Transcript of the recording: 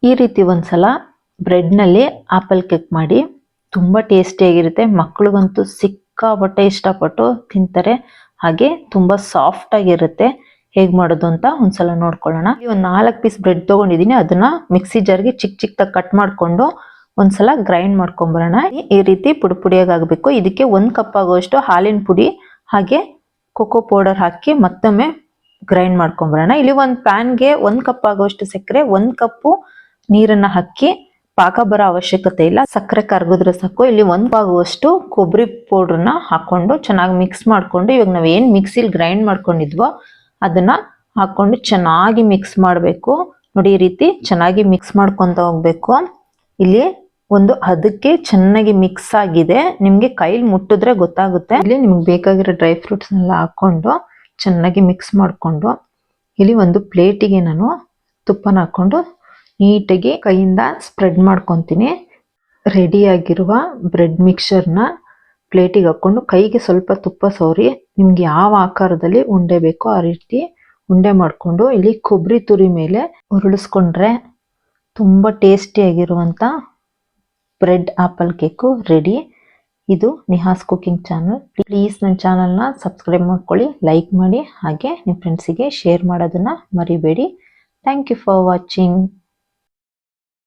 ಈ ರೀತಿ ಒಂದ್ಸಲ ಬ್ರೆಡ್ನಲ್ಲಿ ಆಪಲ್ ಕೇಕ್ ಮಾಡಿ, ತುಂಬ ಟೇಸ್ಟಿಯಾಗಿರುತ್ತೆ. ಮಕ್ಳಿಗಂತೂ ಸಿಕ್ಕಾಪಟ್ಟೆ ಇಷ್ಟಪಟ್ಟು ತಿಂತಾರೆ. ಹಾಗೆ ತುಂಬ ಸಾಫ್ಟ್ ಆಗಿರುತ್ತೆ. ಹೇಗೆ ಮಾಡೋದು ಅಂತ ಒಂದ್ಸಲ ನೋಡ್ಕೊಳ್ಳೋಣ. ಒಂದು 4 ಪೀಸ್ ಬ್ರೆಡ್ ತೊಗೊಂಡಿದ್ದೀನಿ. ಅದನ್ನ ಮಿಕ್ಸಿ ಜಾರ್ಗೆ ಚಿಕ್ಕ ಚಿಕ್ಕದಾಗಿ ಕಟ್ ಮಾಡಿಕೊಂಡು ಒಂದ್ಸಲ ಗ್ರೈಂಡ್ ಮಾಡ್ಕೊಂಬರೋಣ. ಈ ರೀತಿ ಪುಡಿ ಪುಡಿಯಾಗಿ ಆಗಬೇಕು. ಇದಕ್ಕೆ 1 ಕಪ್ ಆಗುವಷ್ಟು ಹಾಲಿನ ಪುಡಿ ಹಾಗೆ ಕೋಕೋ ಪೌಡರ್ ಹಾಕಿ ಮತ್ತೊಮ್ಮೆ ಗ್ರೈಂಡ್ ಮಾಡ್ಕೊಂಬರೋಣ. ಇಲ್ಲಿ ಒಂದು ಪ್ಯಾನ್ಗೆ 1 ಕಪ್ ಆಗುವಷ್ಟು ಸಕ್ಕರೆ, 1 ಕಪ್ಪು ನೀರನ್ನ ಹಾಕಿ, ಪಾಕ ಬರೋ ಅವಶ್ಯಕತೆ ಇಲ್ಲ, ಸಕ್ಕರೆ ಕರಗಿದ್ರೆ ಸಾಕು. ಇಲ್ಲಿ 1 ಆಗುವಷ್ಟು ಕೊಬ್ಬರಿ ಪೌಡ್ರನ್ನ ಹಾಕೊಂಡು ಚೆನ್ನಾಗಿ ಮಿಕ್ಸ್ ಮಾಡ್ಕೊಂಡು, ಇವಾಗ ನಾವು ಏನು ಮಿಕ್ಸಿಲಿ ಗ್ರೈಂಡ್ ಮಾಡ್ಕೊಂಡಿದ್ವೋ ಅದನ್ನ ಹಾಕೊಂಡು ಚೆನ್ನಾಗಿ ಮಿಕ್ಸ್ ಮಾಡಬೇಕು. ನೋಡಿ, ಈ ರೀತಿ ಚೆನ್ನಾಗಿ ಮಿಕ್ಸ್ ಮಾಡ್ಕೊಂತ ಹೋಗ್ಬೇಕು. ಇಲ್ಲಿ ಒಂದು ಹದಕ್ಕೆ ಚೆನ್ನಾಗಿ ಮಿಕ್ಸ್ ಆಗಿದೆ. ನಿಮ್ಗೆ ಕೈಲಿ ಮುಟ್ಟಿದ್ರೆ ಗೊತ್ತಾಗುತ್ತೆ. ಇಲ್ಲಿ ನಿಮ್ಗೆ ಬೇಕಾಗಿರೋ ಡ್ರೈ ಫ್ರೂಟ್ಸ್ ಎಲ್ಲ ಹಾಕೊಂಡು ಚೆನ್ನಾಗಿ ಮಿಕ್ಸ್ ಮಾಡ್ಕೊಂಡು, ಇಲ್ಲಿ ಒಂದು ಪ್ಲೇಟಿಗೆ ನಾನು ತುಪ್ಪನ ಹಾಕೊಂಡು ನೀಟಾಗಿ ಕೈಯಿಂದ ಸ್ಪ್ರೆಡ್ ಮಾಡ್ಕೊತೀನಿ. ರೆಡಿಯಾಗಿರುವ ಬ್ರೆಡ್ ಮಿಕ್ಸರ್ನ ಪ್ಲೇಟಿಗೆ ಹಾಕೊಂಡು ಕೈಗೆ ಸ್ವಲ್ಪ ತುಪ್ಪ ಸವರಿ, ನಿಮ್ಗೆ ಯಾವ ಆಕಾರದಲ್ಲಿ ಉಂಡೆ ಬೇಕೋ ಆ ರೀತಿ ಉಂಡೆ ಮಾಡಿಕೊಂಡು ಇಲ್ಲಿ ಕೊಬ್ಬರಿ ತುರಿ ಮೇಲೆ ಉರುಳಿಸ್ಕೊಂಡ್ರೆ ತುಂಬ ಟೇಸ್ಟಿಯಾಗಿರುವಂಥ ಬ್ರೆಡ್ ಆಪಲ್ ಕೇಕು ರೆಡಿ. ಇದು ನಿಹಾಸ್ ಕುಕಿಂಗ್ ಚಾನಲ್. ಪ್ಲೀಸ್ ನನ್ನ ಚಾನಲ್ನ ಸಬ್ಸ್ಕ್ರೈಬ್ ಮಾಡ್ಕೊಳ್ಳಿ, ಲೈಕ್ ಮಾಡಿ, ಹಾಗೆ ನಿಮ್ಮ ಫ್ರೆಂಡ್ಸಿಗೆ ಶೇರ್ ಮಾಡೋದನ್ನು ಮರಿಬೇಡಿ. Thank you for watching.